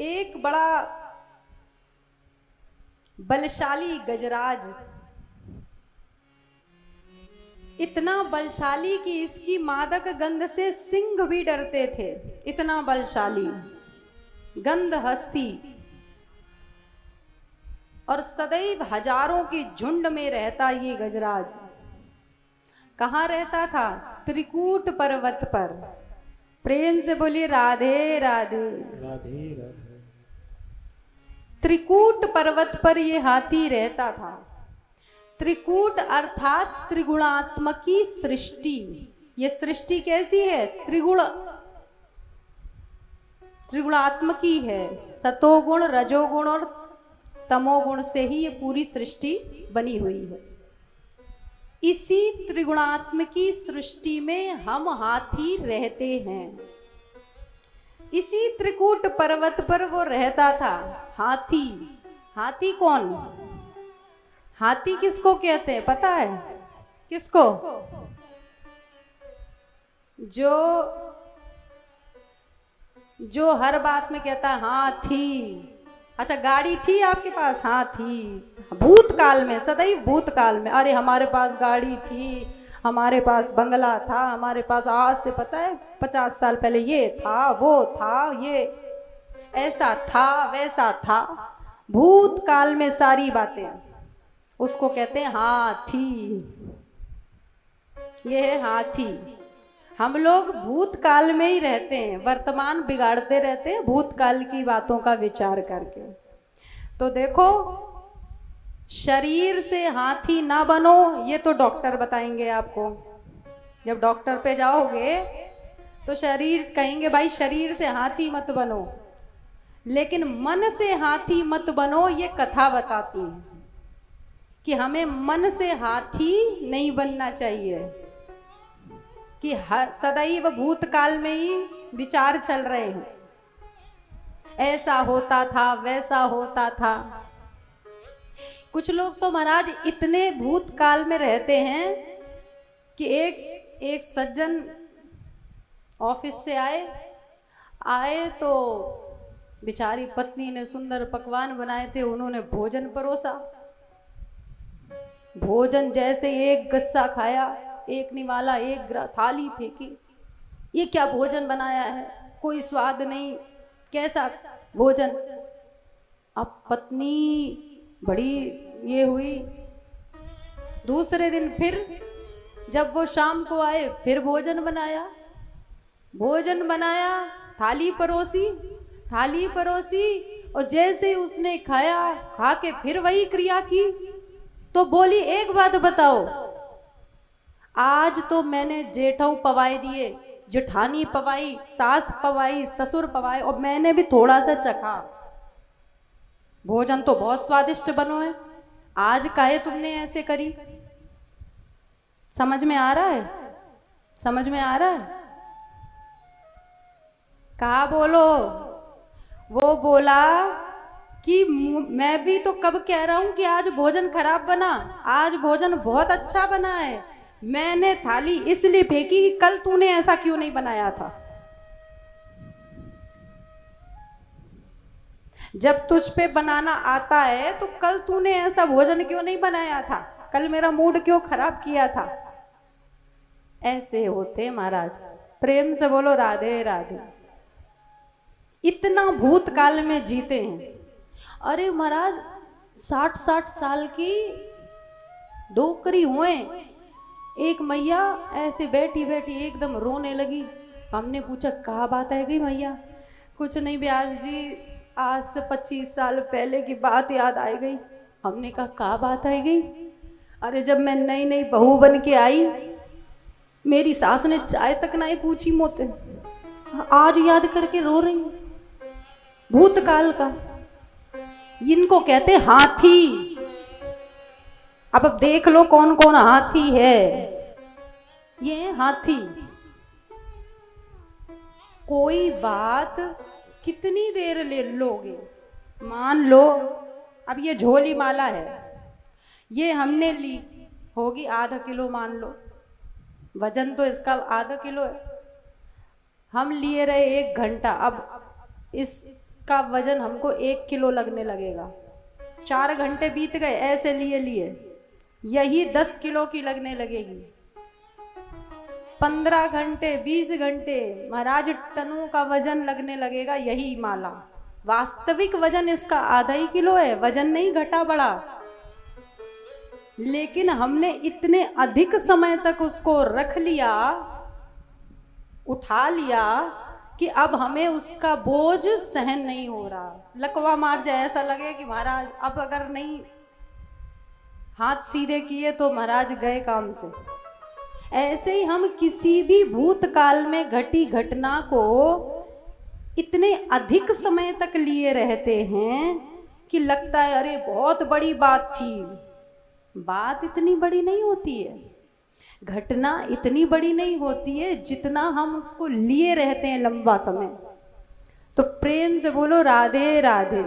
एक बड़ा बलशाली गजराज, इतना बलशाली कि इसकी मादक गंध से सिंह भी डरते थे। इतना बलशाली गंध हस्ती, और सदैव हजारों की झुंड में रहता ये गजराज। कहाँ रहता था? त्रिकूट पर्वत पर। प्रेम से बोलिए राधे राधे। राधे राधे। त्रिकूट पर्वत पर ये हाथी रहता था। त्रिकूट अर्थात त्रिगुणात्मकी सृष्टि। ये सृष्टि कैसी है? त्रिगुणात्मकी है। सतोगुण, रजोगुण और तमोगुण से ही ये पूरी सृष्टि बनी हुई है। इसी त्रिगुणात्मकी सृष्टि में हम हाथी रहते हैं। इसी त्रिकूट पर्वत पर वो रहता था हाथी। हाथी कौन? हाथी किसको कहते हैं पता है? किसको? जो हर बात में कहता है हाथी। अच्छा, गाड़ी थी आपके पास? हाँ थी। भूतकाल में, सदैव भूतकाल में, अरे हमारे पास गाड़ी थी, हमारे पास बंगला था, हमारे पास आज से पता है 50 साल पहले ये था, वो था, ये ऐसा था, वैसा था। भूतकाल में सारी बातें, उसको कहते हैं हाथी। ये है हाथी। हम लोग भूतकाल में ही रहते हैं, वर्तमान बिगाड़ते रहते हैं भूतकाल की बातों का विचार करके। तो देखो, शरीर से हाथी ना बनो, ये तो डॉक्टर बताएंगे आपको। जब डॉक्टर पे जाओगे तो शरीर कहेंगे भाई शरीर से हाथी मत बनो, लेकिन मन से हाथी मत बनो, ये कथा बताती है कि हमें मन से हाथी नहीं बनना चाहिए, कि सदैव भूतकाल में ही विचार चल रहे हैं, ऐसा होता था, वैसा होता था। कुछ लोग तो महाराज इतने भूतकाल में रहते हैं कि एक सज्जन ऑफिस से आए तो बेचारी पत्नी ने सुंदर पकवान बनाए थे, उन्होंने भोजन परोसा। भोजन जैसे एक गस्सा खाया, एक निवाला, एक थाली फेंकी। ये क्या भोजन बनाया है, कोई स्वाद नहीं, कैसा भोजन। अब पत्नी बड़ी ये हुई। दूसरे दिन फिर जब वो शाम को आए, फिर भोजन बनाया, थाली परोसी, और जैसे ही उसने खाया, खा के फिर वही क्रिया की, तो बोली एक बात बताओ, आज तो मैंने जेठऊ पवाए दिए, जेठानी पवाई, सास पवाई, ससुर पवाए, और मैंने भी थोड़ा सा चखा। भोजन तो बहुत स्वादिष्ट बनो है, आज काहे तुमने ऐसे करी? समझ में आ रहा है? समझ में आ रहा है? कहा बोलो? वो बोला कि मैं भी तो कब कह रहा हूं कि आज भोजन खराब बना, आज भोजन बहुत अच्छा बना है। मैंने थाली इसलिए फेंकी कि कल तूने ऐसा क्यों नहीं बनाया था। जब तुझ पे बनाना आता है तो कल तूने ऐसा भोजन क्यों नहीं बनाया था, कल मेरा मूड क्यों खराब किया था। ऐसे होते महाराज। प्रेम से बोलो राधे राधे। इतना भूतकाल में जीते हैं। अरे महाराज 60-60 साल की डोकरी हुए, एक मैया ऐसे बैठी बैठी एकदम रोने लगी। हमने पूछा क्या बात है गई मैया? कुछ नहीं ब्यास जी, आज से 25 साल पहले की बात याद आ गई। हमने कहा क्या बात आ गई? अरे जब मैं नई नई बहू बन के आई, मेरी सास ने चाय तक नहीं पूछी मोते, आज याद करके रो रही। भूतकाल का इनको कहते हाथी। अब देख लो कौन कौन हाथी है। ये हाथी। कोई बात कितनी देर ले लोगे? मान लो अब ये झोली माला है, ये हमने ली, होगी आधा किलो, मान लो वजन तो इसका आधा किलो है। हम लिए रहे 1 घंटा। अब इसका वजन हमको 1 किलो लगने लगेगा। 4 घंटे बीत गए ऐसे लिए लिए, यही 10 किलो की लगने लगेगी। 15 घंटे 20 घंटे महाराज टनों का वजन लगने लगेगा यही माला। वास्तविक वजन इसका आधा ही किलो है, वजन नहीं घटा बढ़ा, लेकिन हमने इतने अधिक समय तक उसको रख लिया, उठा लिया कि अब हमें उसका बोझ सहन नहीं हो रहा। लकवा मार जाए, ऐसा लगे कि महाराज अब अगर नहीं हाथ सीधे किए तो महाराज गए काम से। ऐसे ही हम किसी भी भूतकाल में घटी घटना को इतने अधिक समय तक लिए रहते हैं कि लगता है अरे बहुत बड़ी बात थी। बात इतनी बड़ी नहीं होती है, घटना इतनी बड़ी नहीं होती है जितना हम उसको लिए रहते हैं लंबा समय। तो प्रेम से बोलो राधे राधे।